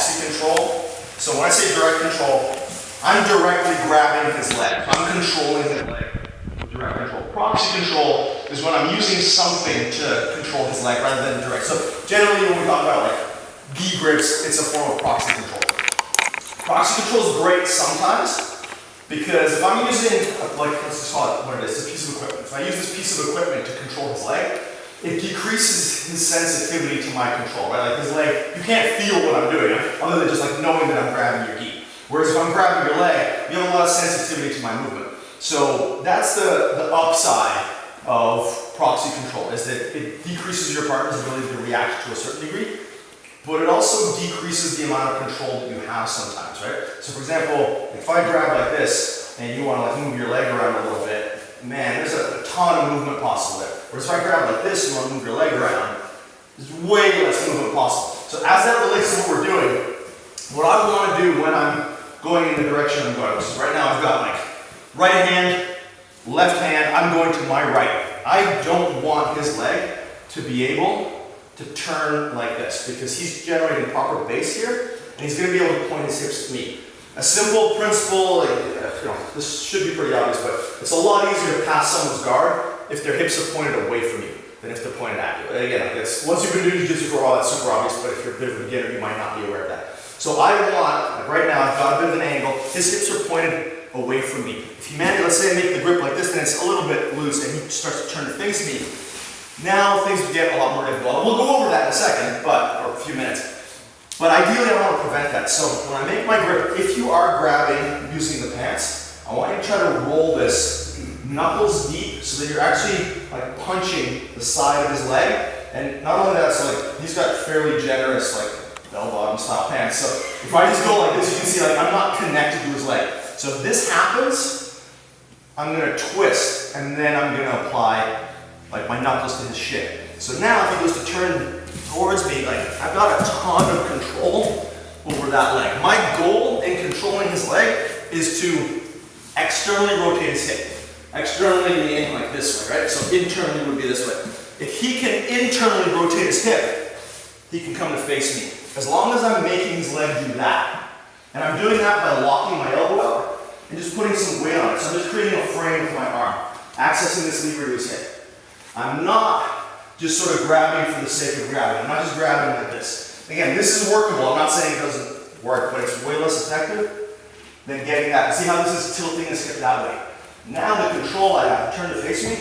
proxy control. So when I say direct control, I'm directly grabbing his leg. I'm controlling his leg. Direct control. Proxy control is when I'm using something to control his leg rather than direct. So generally when we talk about like gi grips, it's a form of proxy control. Proxy control is great sometimes because if I'm using, like, let's just call it what it is, a piece of equipment. If I use this piece of equipment to control his leg, it decreases his sensitivity to my control, right? Like his leg, you can't feel what I'm doing other than just like knowing that I'm grabbing your gi. Whereas if I'm grabbing your leg, you have a lot of sensitivity to my movement. So that's the upside of proxy control, is that it decreases your partner's ability to react to a certain degree, but it also decreases the amount of control that you have sometimes, right? So for example, if I grab like this and you want to like move your leg around a little bit, man, there's a ton of movement possible there. Whereas if I grab like this and you want to move your leg around, there's way less movement possible. So as that relates to what we're doing, what I want to do when I'm going in the direction I'm going, which is right now I've got like right hand, left hand, I'm going to my right. I don't want his leg to be able to turn like this because he's generating proper base here and he's going to be able to point his hips at me. A simple principle, like, this should be pretty obvious, but it's a lot easier to pass someone's guard if their hips are pointed away from you than if they're pointed at you. And again, once you've been doing jiu-jitsu for a while, that's super obvious, but if you're a bit of a beginner, you might not be aware of that. So I want, like right now, I've got a bit of an angle, his hips are pointed away from me. If he manages, let's say I make the grip like this, then it's a little bit loose and he starts to turn to face me. Now things get a lot more difficult. We'll go over that in a second, or a few minutes. But ideally I want to prevent that. So when I make my grip, if you are grabbing using the pants, I want you to try to roll this knuckles deep so that you're actually like punching the side of his leg. And not only that, so like he's got fairly generous like bell-bottom style pants. So if I just go like this, you can see like I'm not connected to his leg. So if this happens, I'm going to twist and then I'm going to apply like my knuckles to his shin. So now if he goes to turn towards me, like I've got a ton of control over that leg. My goal in controlling his leg is to externally rotate his hip. Externally meaning like this way, right? So internally would be this way. If he can internally rotate his hip, he can come to face me. As long as I'm making his leg do that, and I'm doing that by locking my elbow out and just putting some weight on it. So I'm just creating a frame with my arm, accessing this lever to his hip. I'm not just sort of grabbing for the sake of grabbing. I'm not just grabbing like this. Again, this is workable. I'm not saying it doesn't work, but it's way less effective than getting that. See how this is tilting his hip that way. Now the control I have to turn to face me,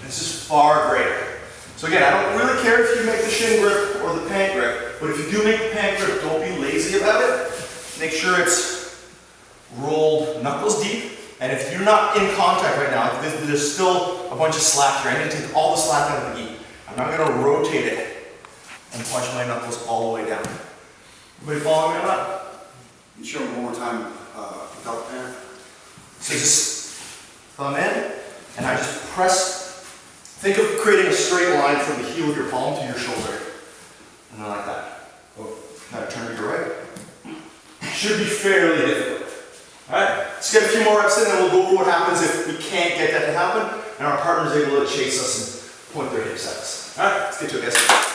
this is far greater. So again, I don't really care if you make the shin grip or the pant grip, but if you do make the pant grip, don't be lazy about it. Make sure it's rolled knuckles deep. And if you're not in contact right now, there's still a bunch of slack here. I'm going to take all the slack out of the gi. I'm not going to rotate it and punch my knuckles all the way down. Everybody follow me on that? You show me one more time without the pant. So just thumb in, and I just press. Think of creating a straight line from the heel of your palm to your shoulder. And then like that. Oh, now turn to your right. Should be fairly difficult. Alright, let's get a few more reps in and we'll go over what happens if we can't get that to happen and our partner's able to chase us and point their hips at us. Alright, let's get to it, guys.